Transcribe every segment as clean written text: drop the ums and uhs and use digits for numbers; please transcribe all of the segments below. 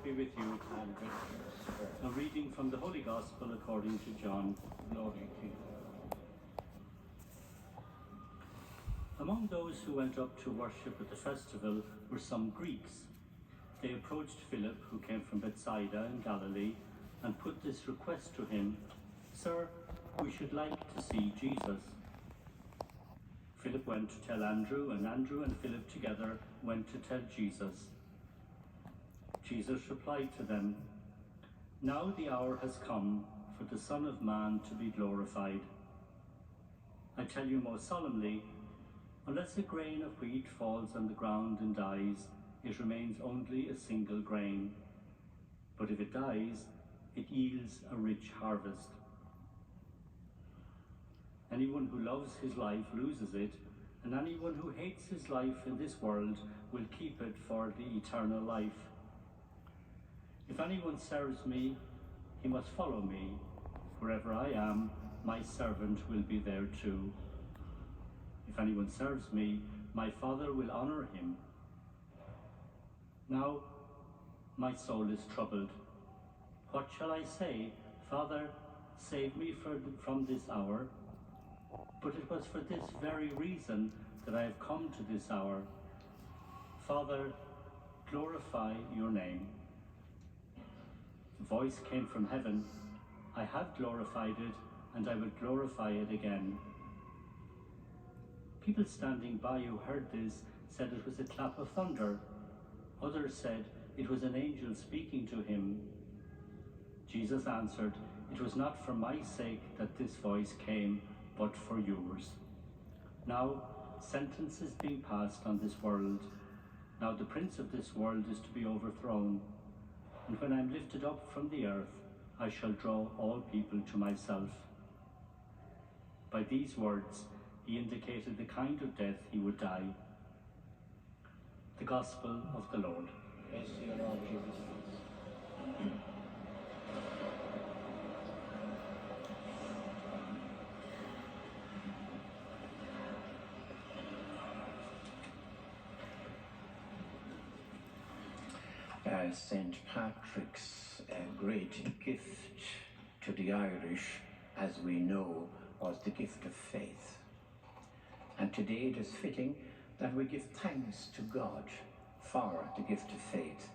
be with you. And with your spirit. A reading from the Holy Gospel according to John. Glory to you. Among those who went up to worship at the festival were some Greeks. They approached Philip, who came from Bethsaida in Galilee, and put this request to him, "Sir, we should like to see Jesus." Philip went to tell Andrew, and Andrew and Philip together went to tell Jesus. Jesus replied to them, "Now the hour has come for the Son of Man to be glorified. I tell you most solemnly, unless a grain of wheat falls on the ground and dies, it remains only a single grain. But if it dies, it yields a rich harvest. Anyone who loves his life loses it, and anyone who hates his life in this world will keep it for the eternal life. If anyone serves me, he must follow me. Wherever I am, my servant will be there too. If anyone serves me, my Father will honor him. Now, my soul is troubled. What shall I say? Father, save me from this hour. But it was for this very reason that I have come to this hour. Father, glorify your name." The voice came from heaven, "I have glorified it, and I will glorify it again." People standing by who heard this said it was a clap of thunder. Others said it was an angel speaking to him. Jesus answered, "It was not for my sake that this voice came, but for yours. Now, sentence is being passed on this world. Now the prince of this world is to be overthrown. And when I am lifted up from the earth, I shall draw all people to myself." By these words, he indicated the kind of death he would die. The Gospel of the Lord. Praise to you, Lord Jesus Christ. St. Patrick's great gift to the Irish, as we know, was the gift of faith. And today it is fitting that we give thanks to God for the gift of faith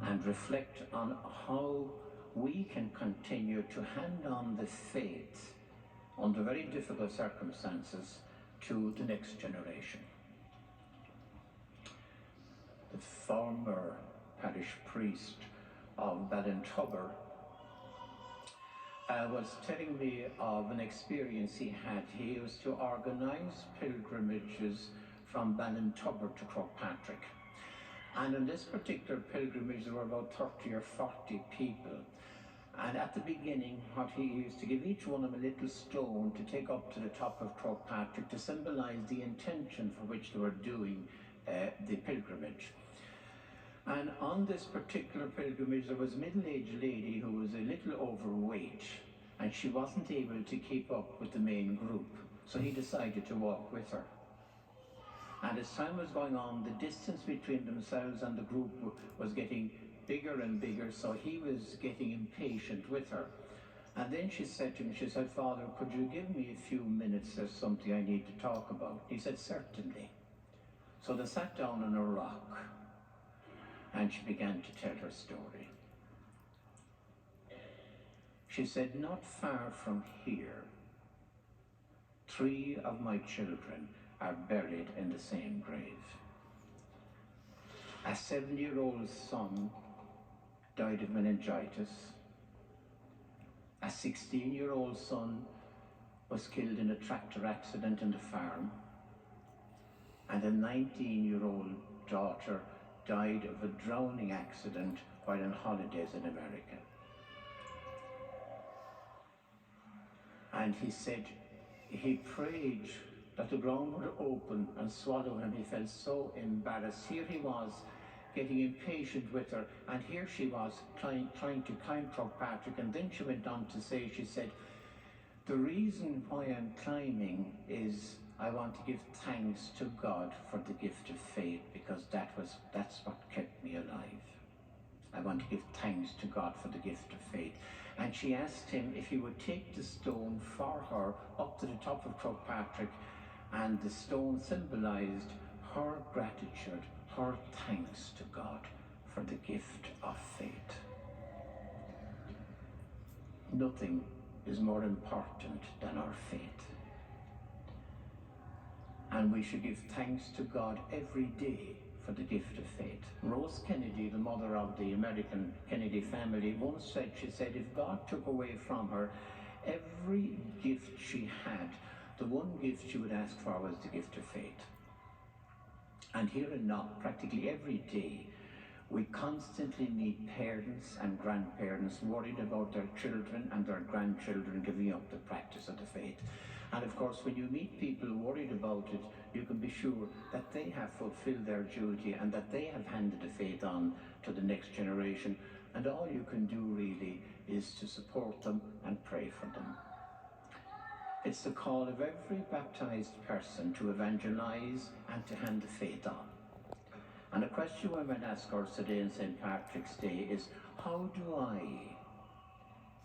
and reflect on how we can continue to hand on the faith under very difficult circumstances to the next generation. The former parish priest of Ballintubber was telling me of an experience he had. He used to organise pilgrimages from Ballintubber to Kirkpatrick. And in this particular pilgrimage there were about 30 or 40 people. And at the beginning, what he used to give each one of them a little stone to take up to the top of Kirkpatrick to symbolise the intention for which they were doing the pilgrimage. And on this particular pilgrimage, there was a middle-aged lady who was a little overweight, and she wasn't able to keep up with the main group. So he decided to walk with her. And as time was going on, the distance between themselves and the group was getting bigger and bigger, so he was getting impatient with her. And then she said to him, she said, "Father, could you give me a few minutes? There's something I need to talk about." He said, "Certainly." So they sat down on a rock, and she began to tell her story. She said, "Not far from here, 3 of my children are buried in the same grave. A 7-year-old son died of meningitis. A 16-year-old son was killed in a tractor accident in the farm. And a 19-year-old daughter died of a drowning accident while on holidays in America." And he said he prayed that the ground would open and swallow him. He felt so embarrassed. Here he was getting impatient with her, and here she was trying to climb Kirkpatrick. And then she went on to say, she said, "The reason why I'm climbing is I want to give thanks to God for the gift of faith, because that's what kept me alive." I want to give thanks to God for the gift of faith. And she asked him if he would take the stone for her up to the top of Kirkpatrick, and the stone symbolised her gratitude, her thanks to God for the gift of faith. Nothing is more important than our faith. And we should give thanks to God every day for the gift of faith. Rose Kennedy, the mother of the American Kennedy family, once said, she said, if God took away from her every gift she had, the one gift she would ask for was the gift of faith. And here and now, practically every day, we constantly meet parents and grandparents worried about their children and their grandchildren giving up the practice of the faith. And of course, when you meet people worried about it, you can be sure that they have fulfilled their duty and that they have handed the faith on to the next generation. And all you can do really is to support them and pray for them. It's the call of every baptized person to evangelize and to hand the faith on. And a question we might ask ourselves today on St. Patrick's Day is, how do I,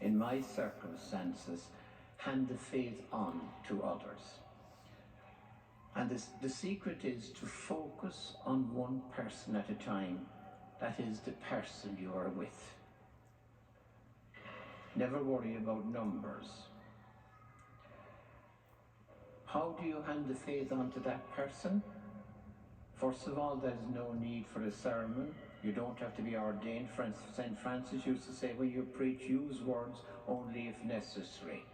in my circumstances, hand the faith on to others? And the secret is to focus on one person at a time. That is the person you are with. Never worry about numbers. How do you hand the faith on to that person? First of all, there's no need for a sermon. You don't have to be ordained. St. Francis used to say, when you preach, use words only if necessary.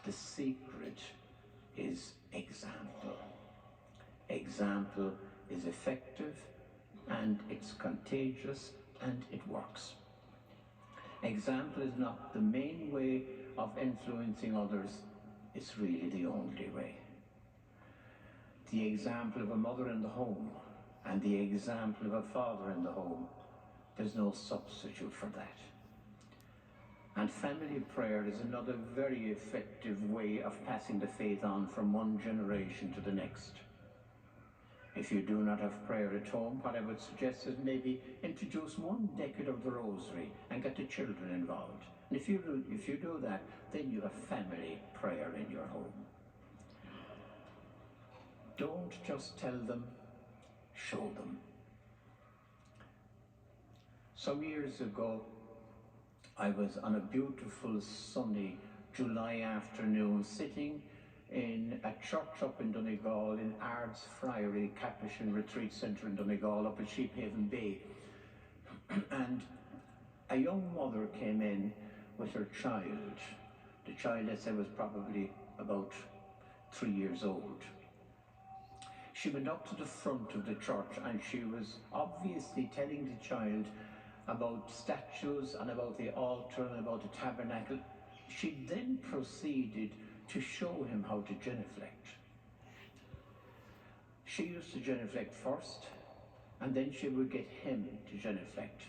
The secret is example. Example is effective, and it's contagious, and it works. Example is not the main way of influencing others, it's really the only way. The example of a mother in the home and the example of a father in the home, there's no substitute for that. And family prayer is another very effective way of passing the faith on from one generation to the next. If you do not have prayer at home, what I would suggest is maybe introduce one decade of the Rosary and get the children involved. And if you do that, then you have family prayer in your home. Don't just tell them, show them. Some years ago, I was on a beautiful sunny July afternoon sitting in a church up in Donegal, in Ard's Friary Capuchin Retreat Centre in Donegal, up at Sheephaven Bay. And a young mother came in with her child. The child, I said, was probably about 3 years old. She went up to the front of the church and she was obviously telling the child about statues and about the altar and about the tabernacle. She then proceeded to show him how to genuflect. She used to genuflect first, and then she would get him to genuflect.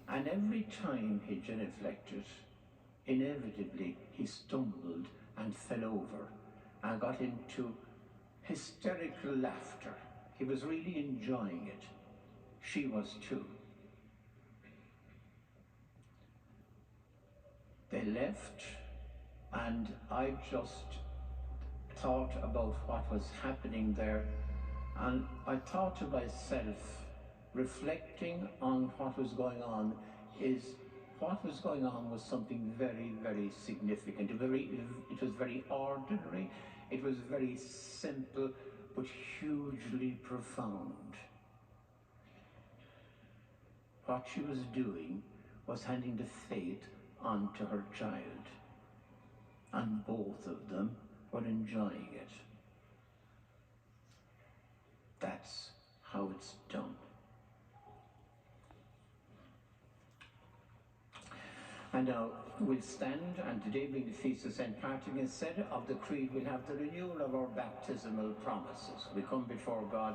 And every time he genuflected, inevitably he stumbled and fell over and got into hysterical laughter. He was really enjoying it. She was too. They left, and I just thought about what was happening there, and I thought to myself, reflecting on what was going on, what was going on was something very, very significant. It was very ordinary, it was very simple, but hugely profound. What she was doing was handing the faith on to her child, and both of them were enjoying it. That's how it's done. And now we'll stand, and today being the Feast of St. Patrick, instead of the Creed, we'll have the renewal of our baptismal promises. We come before God